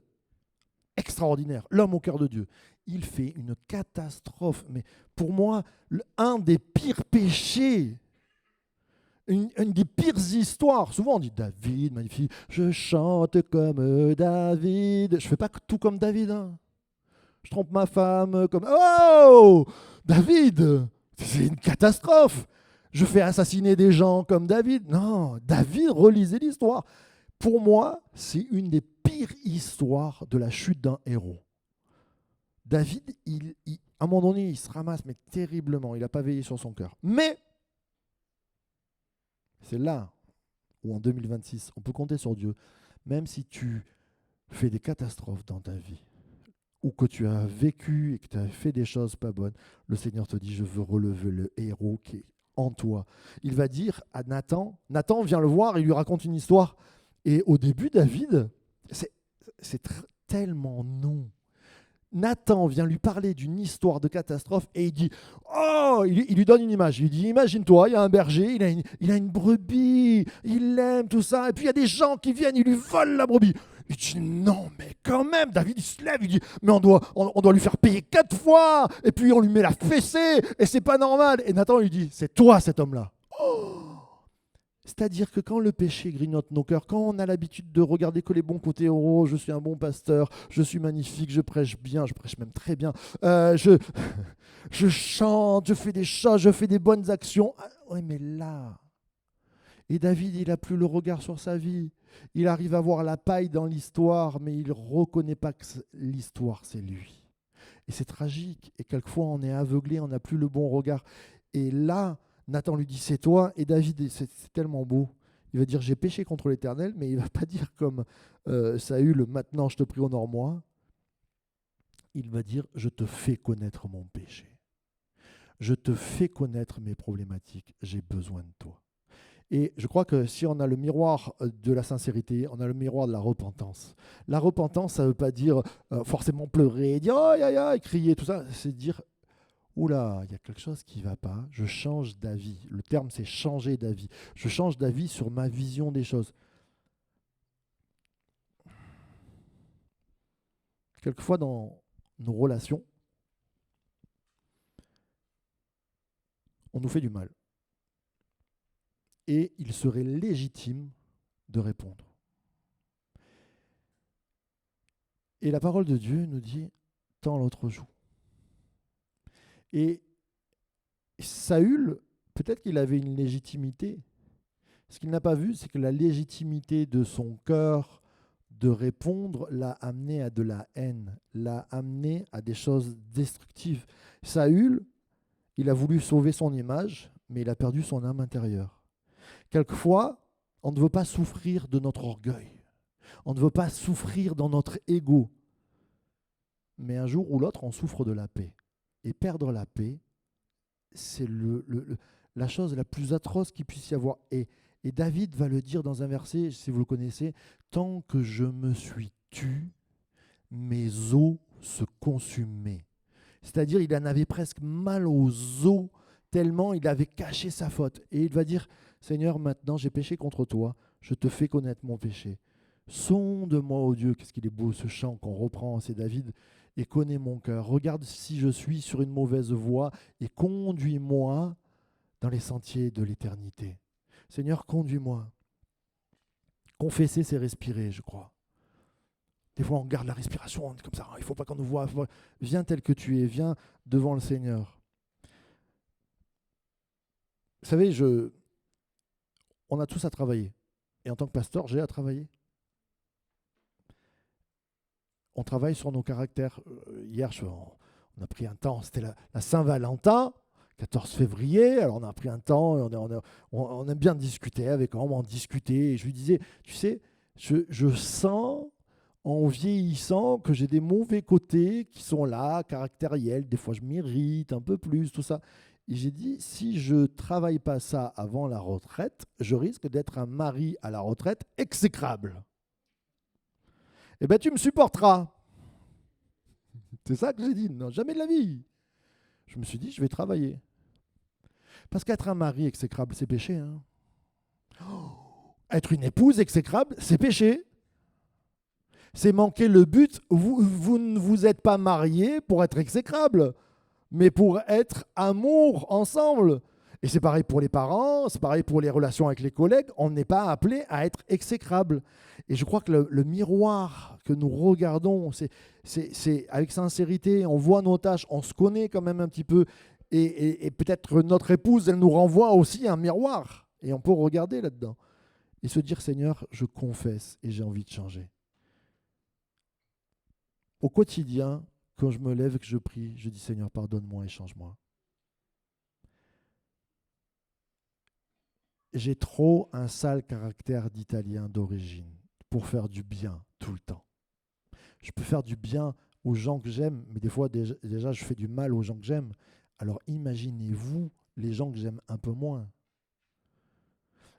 extraordinaire, l'homme au cœur de Dieu. Il fait une catastrophe, mais pour moi, un des pires péchés, une des pires histoires. Souvent on dit David, magnifique, je chante comme David. Je fais pas tout comme David. Hein. Je trompe ma femme comme... Oh David, c'est une catastrophe. Je fais assassiner des gens comme David. Non, David, relisez l'histoire. Pour moi, c'est une des pires histoires de la chute d'un héros. David, à un moment donné, il se ramasse, mais terriblement. Il n'a pas veillé sur son cœur. Mais c'est là où, en 2026, on peut compter sur Dieu, même si tu fais des catastrophes dans ta vie, ou que tu as vécu et que tu as fait des choses pas bonnes, le Seigneur te dit, je veux relever le héros qui est en toi. Il va dire à Nathan, Nathan vient le voir, il lui raconte une histoire. Et au début, David, c'est tellement non. Nathan vient lui parler d'une histoire de catastrophe et il dit, oh, il lui donne une image. Il dit, imagine-toi, il y a un berger, il a une brebis, il l'aime, tout ça. Et puis il y a des gens qui viennent, ils lui volent la brebis. Il dit, non, mais quand même, David, il se lève, il dit, mais on doit lui faire payer 4 fois. Et puis on lui met la fessée et c'est pas normal. Et Nathan lui dit, c'est toi cet homme-là. Oh. C'est-à-dire que quand le péché grignote nos cœurs, quand on a l'habitude de regarder que les bons côtés, oh, je suis un bon pasteur, je suis magnifique, je prêche bien, je prêche même très bien, je chante, je fais des choses, je fais des bonnes actions. Ah, oui, mais là, et David, il n'a plus le regard sur sa vie. Il arrive à voir la paille dans l'histoire, mais il ne reconnaît pas que l'histoire, c'est lui. Et c'est tragique. Et quelquefois, on est aveuglé, on n'a plus le bon regard. Et là, Nathan lui dit, c'est toi. Et David, c'est tellement beau. Il va dire, j'ai péché contre l'Éternel, mais il ne va pas dire comme Saül, maintenant je te prie, honore-moi. Il va dire, je te fais connaître mon péché. Je te fais connaître mes problématiques. J'ai besoin de toi. Et je crois que si on a le miroir de la sincérité, on a le miroir de la repentance. La repentance, ça ne veut pas dire forcément pleurer, dire, oh, ya, et crier, tout ça. C'est dire, oula, il y a quelque chose qui ne va pas, je change d'avis. Le terme, c'est changer d'avis. Je change d'avis sur ma vision des choses. Quelquefois, dans nos relations, on nous fait du mal. Et il serait légitime de répondre. Et la parole de Dieu nous dit, tends l'autre joue. Et Saül, peut-être qu'il avait une légitimité. Ce qu'il n'a pas vu, c'est que la légitimité de son cœur, de répondre l'a amené à de la haine, l'a amené à des choses destructives. Saül, il a voulu sauver son image, mais il a perdu son âme intérieure. Quelquefois, on ne veut pas souffrir de notre orgueil. On ne veut pas souffrir dans notre ego. Mais un jour ou l'autre, on souffre de la paix. Et perdre la paix, c'est la chose la plus atroce qu'il puisse y avoir. Et David va le dire dans un verset, si vous le connaissez, « Tant que je me suis tu, mes os se consumaient. » C'est-à-dire, il en avait presque mal aux os, tellement il avait caché sa faute. Et il va dire, « Seigneur, maintenant j'ai péché contre toi, je te fais connaître mon péché. Sonde-moi, ô Dieu, qu'est-ce qu'il est beau ce chant qu'on reprend, c'est David, et connais mon cœur. Regarde si je suis sur une mauvaise voie et conduis-moi dans les sentiers de l'éternité. » Seigneur, conduis-moi. Confesser, c'est respirer, je crois. Des fois, on garde la respiration, on est comme ça, il ne faut pas qu'on nous voie. Viens tel que tu es, viens devant le Seigneur. Vous savez, on a tous à travailler. Et en tant que pasteur, j'ai à travailler. On travaille sur nos caractères. Hier, on a pris un temps, c'était la Saint-Valentin, 14 février, alors on a pris un temps, on aime bien discuter avec lui, on discutait, et je lui disais, tu sais, je sens en vieillissant que j'ai des mauvais côtés qui sont là, caractériels, des fois je m'irrite un peu plus, tout ça. Et j'ai dit, si je ne travaille pas ça avant la retraite, je risque d'être un mari à la retraite exécrable. Eh bien, tu me supporteras. C'est ça que j'ai dit. Non, jamais de la vie. Je me suis dit, je vais travailler. Parce qu'être un mari exécrable, c'est péché. Hein. Être une épouse exécrable, c'est péché. C'est manquer le but. Vous ne vous êtes pas mariés pour être exécrable, mais pour être amour ensemble. Et c'est pareil pour les parents, c'est pareil pour les relations avec les collègues. On n'est pas appelé à être exécrable. Et je crois que le miroir que nous regardons, c'est avec sincérité, on voit nos tâches, on se connaît quand même un petit peu. Et peut-être notre épouse, elle nous renvoie aussi un miroir. Et on peut regarder là-dedans. Et se dire, Seigneur, je confesse et j'ai envie de changer. Au quotidien, quand je me lève et que je prie, je dis, Seigneur, pardonne-moi et change-moi. J'ai trop un sale caractère d'Italien d'origine pour faire du bien tout le temps. Je peux faire du bien aux gens que j'aime, mais des fois, déjà, je fais du mal aux gens que j'aime. Alors imaginez-vous les gens que j'aime un peu moins.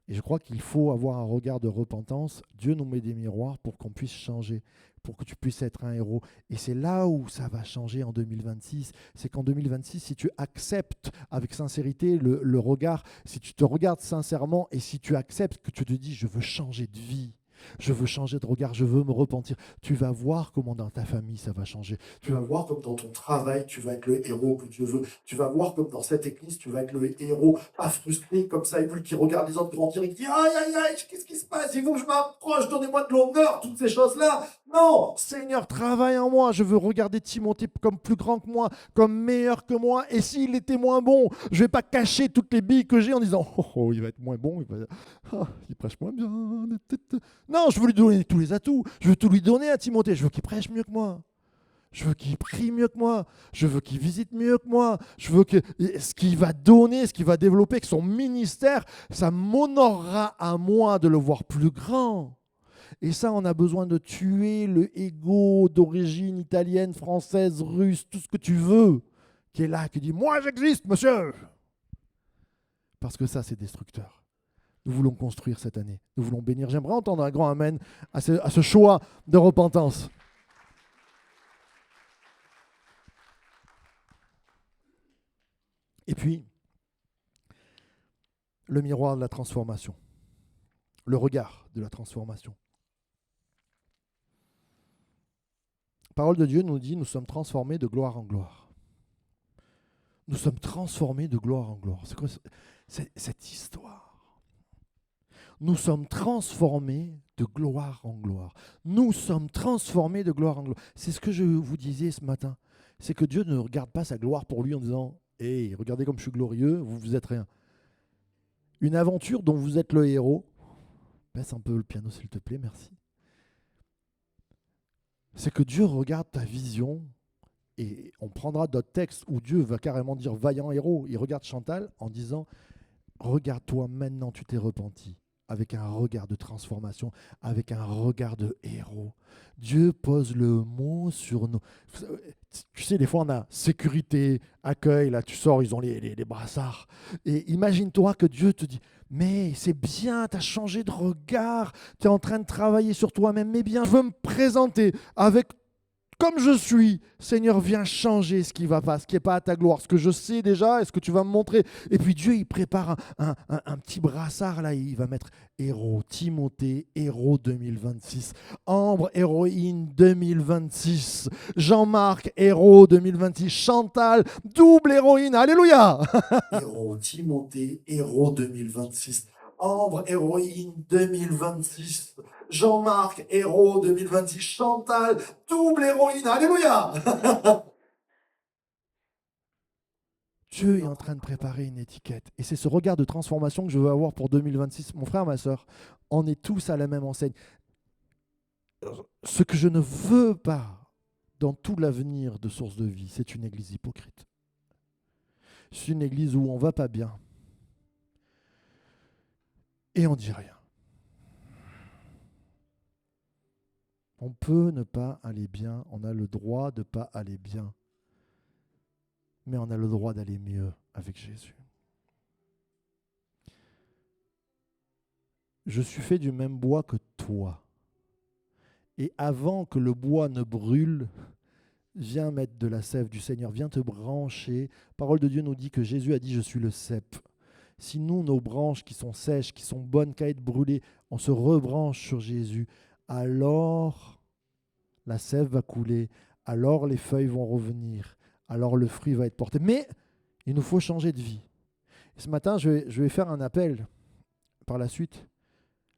Et je crois qu'il faut avoir un regard de repentance. Dieu nous met des miroirs pour qu'on puisse changer, pour que tu puisses être un héros. Et c'est là où ça va changer en 2026. C'est qu'en 2026, si tu acceptes avec sincérité le regard, si tu te regardes sincèrement et si tu acceptes que tu te dis « je veux changer de vie », je veux changer de regard, je veux me repentir. Tu vas voir comment dans ta famille ça va changer. Tu vas voir comme dans ton travail, tu vas être le héros que Dieu veut. Tu vas voir comme dans cette église, tu vas être le héros, pas frustré comme ça, et puis qui regarde les autres grandir et qui dit aïe, aïe, aïe, qu'est-ce qui se passe? Il faut que je m'approche, donnez-moi de l'honneur, toutes ces choses-là. Non, Seigneur, travaille en moi. Je veux regarder Timothée comme plus grand que moi, comme meilleur que moi. Et s'il était moins bon, je ne vais pas cacher toutes les billes que j'ai en disant oh, il va être moins bon, il prêche moins bien. Non, je veux lui donner tous les atouts. Je veux tout lui donner à Timothée. Je veux qu'il prêche mieux que moi. Je veux qu'il prie mieux que moi. Je veux qu'il visite mieux que moi. Je veux que ce qu'il va donner, ce qu'il va développer, que son ministère, ça m'honorera à moi de le voir plus grand. Et ça, on a besoin de tuer le ego d'origine italienne, française, russe, tout ce que tu veux, qui est là, qui dit « Moi, j'existe, monsieur !» Parce que ça, c'est destructeur. Nous voulons construire cette année. Nous voulons bénir. J'aimerais entendre un grand amen à ce choix de repentance. Et puis, le miroir de la transformation. Le regard de la transformation. La parole de Dieu nous dit, nous sommes transformés de gloire en gloire. Nous sommes transformés de gloire en gloire. C'est quoi cette histoire? Nous sommes transformés de gloire en gloire. Nous sommes transformés de gloire en gloire. C'est ce que je vous disais ce matin. C'est que Dieu ne regarde pas sa gloire pour lui en disant « Hey, regardez comme je suis glorieux, vous êtes rien. » Une aventure dont vous êtes le héros. Baisse un peu le piano s'il te plaît, merci. c'est que Dieu regarde ta vision et on prendra d'autres textes où Dieu va carrément dire vaillant héros. Il regarde Chantal en disant regarde-toi maintenant, tu t'es repenti, avec un regard de transformation, avec un regard de héros. Dieu pose le mot sur nous. Tu sais, des fois, on a sécurité, accueil, là, tu sors, ils ont les brassards. Et imagine-toi que Dieu te dit, mais c'est bien, tu as changé de regard, tu es en train de travailler sur toi-même, mais bien, je veux me présenter avec comme je suis, Seigneur, viens changer ce qui ne va pas, ce qui n'est pas à ta gloire, ce que je sais déjà et ce que tu vas me montrer. Et puis Dieu, il prépare un petit brassard, là, il va mettre héros, Timothée, héros 2026, Ambre, héroïne 2026, Jean-Marc, héros 2026, Chantal, double héroïne, alléluia. Héros, Timothée, héros 2026, Ambre, héroïne 2026. Jean-Marc, héros 2026, Chantal, double héroïne, alléluia. Dieu est en train de préparer une étiquette. Et c'est ce regard de transformation que je veux avoir pour 2026. Mon frère, ma soeur, on est tous à la même enseigne. Ce que je ne veux pas dans tout l'avenir de Source de Vie, c'est une église hypocrite. C'est une église où on ne va pas bien. Et on ne dit rien. On peut ne pas aller bien, on a le droit de ne pas aller bien, mais on a le droit d'aller mieux avec Jésus. Je suis fait du même bois que toi. Et avant que le bois ne brûle, viens mettre de la sève du Seigneur, viens te brancher. La parole de Dieu nous dit que Jésus a dit « Je suis le cep ». Si nous, nos branches qui sont sèches, qui sont bonnes qu'à être brûlées, on se rebranche sur Jésus, alors la sève va couler, alors les feuilles vont revenir, alors le fruit va être porté. Mais il nous faut changer de vie. Et ce matin, je vais faire un appel par la suite.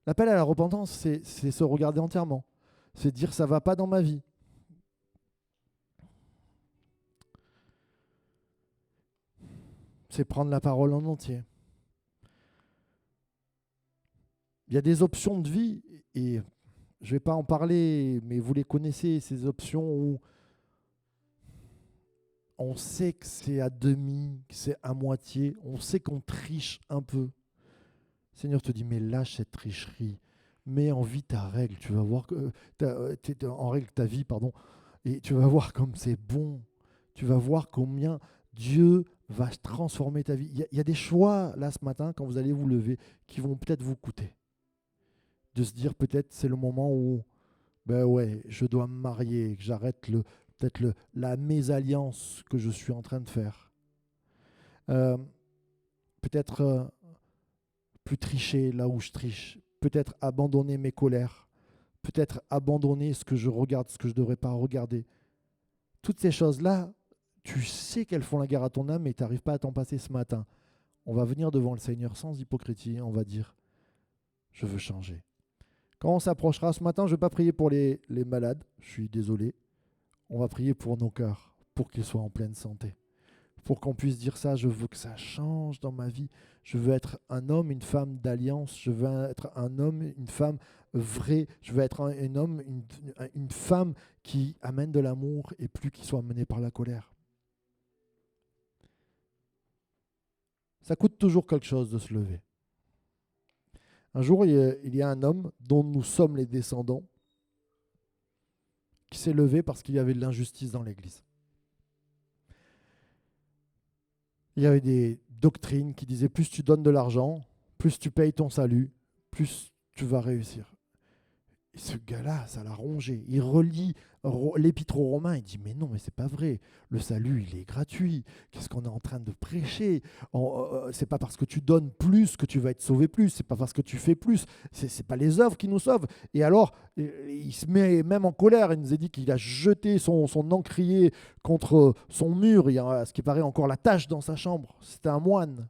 L'appel à la repentance, c'est se regarder entièrement. C'est dire ça ne va pas dans ma vie. C'est prendre la parole en entier. Il y a des options de vie et je ne vais pas en parler, mais vous les connaissez, ces options où on sait que c'est à demi, que c'est à moitié, on sait qu'on triche un peu. Le Seigneur te dit, mais lâche cette tricherie, mets en vie ta règle, tu vas voir que en règle ta vie, pardon, et tu vas voir comme c'est bon, tu vas voir combien Dieu va transformer ta vie. Il y a des choix là ce matin, quand vous allez vous lever, qui vont peut-être vous coûter. De se dire peut-être c'est le moment où ben ouais, je dois me marier, que j'arrête peut-être la mésalliance que je suis en train de faire. Peut-être plus tricher là où je triche. Peut-être abandonner mes colères. Peut-être abandonner ce que je regarde, ce que je ne devrais pas regarder. Toutes ces choses-là, tu sais qu'elles font la guerre à ton âme et tu n'arrives pas à t'en passer ce matin. On va venir devant le Seigneur sans hypocrisie, on va dire, je veux changer. Quand on s'approchera ce matin, je ne vais pas prier pour les malades, je suis désolé. On va prier pour nos cœurs, pour qu'ils soient en pleine santé. Pour qu'on puisse dire ça, je veux que ça change dans ma vie. Je veux être un homme, une femme d'alliance. Je veux être un homme, une femme vraie. Je veux être un homme, une femme qui amène de l'amour et plus qui soit mené par la colère. Ça coûte toujours quelque chose de se lever. Un jour, il y a un homme dont nous sommes les descendants qui s'est levé parce qu'il y avait de l'injustice dans l'Église. Il y avait des doctrines qui disaient plus tu donnes de l'argent, plus tu payes ton salut, plus tu vas réussir. Et ce gars-là, ça l'a rongé. Il relit l'épître aux Romains, il dit mais non, mais c'est pas vrai. Le salut, il est gratuit. Qu'est-ce qu'on est en train de prêcher? C'est pas parce que tu donnes plus que tu vas être sauvé plus. C'est pas parce que tu fais plus. C'est pas les œuvres qui nous sauvent. Et alors, il se met même en colère. Il nous a dit qu'il a jeté son encrier contre son mur. Il y a ce qui paraît encore la tache dans sa chambre. C'était un moine.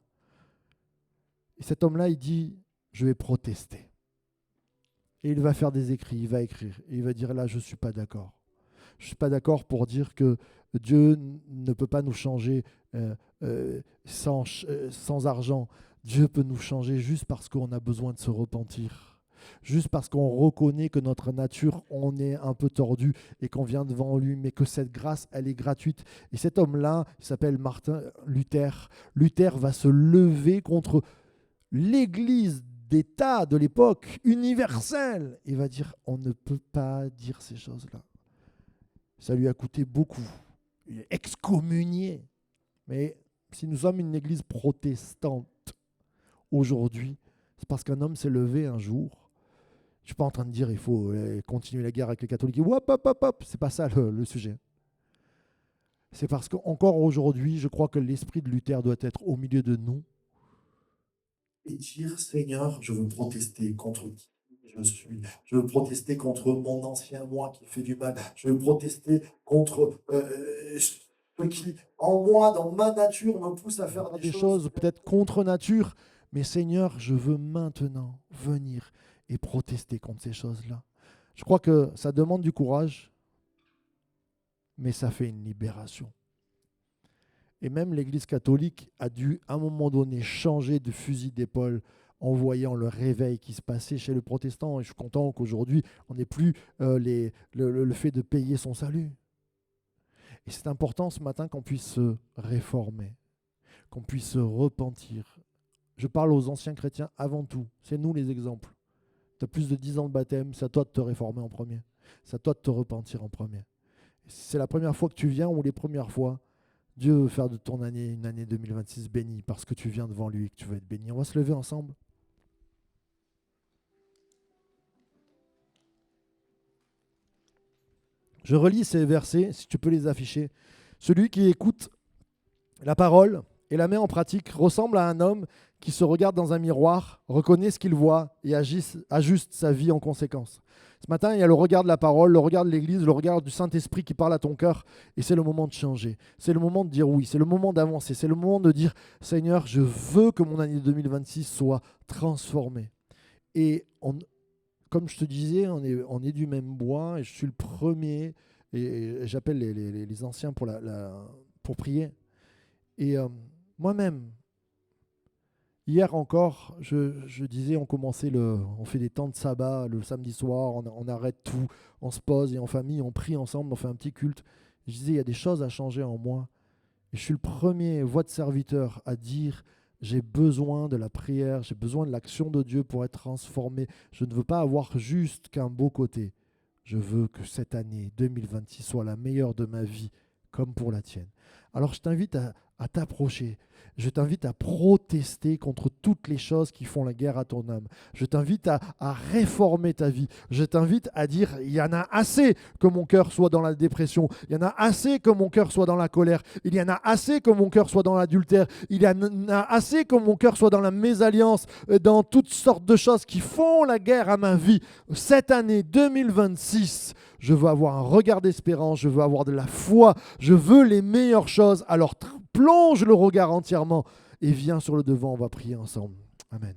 Et cet homme-là, il dit je vais protester. Et il va faire des écrits, il va écrire. Et il va dire là, je ne suis pas d'accord. Je ne suis pas d'accord pour dire que Dieu ne peut pas nous changer sans argent. Dieu peut nous changer juste parce qu'on a besoin de se repentir. juste parce qu'on reconnaît que notre nature, on est un peu tordu et qu'on vient devant lui, mais que cette grâce, elle est gratuite. Et cet homme-là, il s'appelle Martin Luther. Luther va se lever contre l'Église d'État de l'époque, universelle. Il va dire, on ne peut pas dire ces choses-là. Ça lui a coûté beaucoup. Il est excommunié. Mais si nous sommes une église protestante aujourd'hui, c'est parce qu'un homme s'est levé un jour. Je ne suis pas en train de dire il faut continuer la guerre avec les catholiques. Hop, hop, hop, hop. C'est pas ça le sujet. C'est parce qu'encore aujourd'hui, je crois que l'esprit de Luther doit être au milieu de nous et dire Seigneur, je veux protester contre qui je suis. Je veux protester contre mon ancien moi qui fait du mal. Je veux protester contre ce qui, en moi, dans ma nature, me pousse à faire des choses peut-être contre nature. Mais Seigneur, je veux maintenant venir et protester contre ces choses-là. Je crois que ça demande du courage, mais ça fait une libération. Et même l'Église catholique a dû, à un moment donné, changer de fusil d'épaule en voyant le réveil qui se passait chez le protestant. Et je suis content qu'aujourd'hui, on n'ait plus le fait de payer son salut. Et c'est important ce matin qu'on puisse se réformer, qu'on puisse se repentir. Je parle aux anciens chrétiens avant tout. C'est nous les exemples. Tu as plus de 10 ans de baptême, c'est à toi de te réformer en premier. C'est à toi de te repentir en premier. C'est la première fois que tu viens ou les premières fois, Dieu veut faire de ton année une année 2026 bénie parce que tu viens devant lui et que tu veux être béni. On va se lever ensemble. Je relis ces versets, si tu peux les afficher. Celui qui écoute la parole et la met en pratique ressemble à un homme qui se regarde dans un miroir, reconnaît ce qu'il voit et ajuste sa vie en conséquence. Ce matin, il y a le regard de la parole, le regard de l'Église, le regard du Saint-Esprit qui parle à ton cœur. Et c'est le moment de changer. C'est le moment de dire oui. C'est le moment d'avancer. C'est le moment de dire, Seigneur, je veux que mon année 2026 soit transformée. Et comme je te disais, on est du même bois. Et je suis le premier. Et j'appelle les anciens pour prier. Et moi-même, hier encore, je disais, on fait des temps de sabbat le samedi soir, on arrête tout, on se pose et en famille, on prie ensemble, on fait un petit culte. Je disais, il y a des choses à changer en moi. Et je suis le premier voix de serviteur à dire, j'ai besoin de la prière, j'ai besoin de l'action de Dieu pour être transformé. Je ne veux pas avoir juste qu'un beau côté. Je veux que cette année 2026 soit la meilleure de ma vie, comme pour la tienne. Alors je t'invite à t'approcher. Je t'invite à protester contre toutes les choses qui font la guerre à ton âme. Je t'invite à réformer ta vie. Je t'invite à dire, il y en a assez que mon cœur soit dans la dépression. Il y en a assez que mon cœur soit dans la colère. Il y en a assez que mon cœur soit dans l'adultère. Il y en a assez que mon cœur soit dans la mésalliance, dans toutes sortes de choses qui font la guerre à ma vie. Cette année 2026, je veux avoir un regard d'espérance, je veux avoir de la foi, je veux les meilleures choses. Alors plonge le regard entièrement et viens sur le devant, on va prier ensemble. Amen.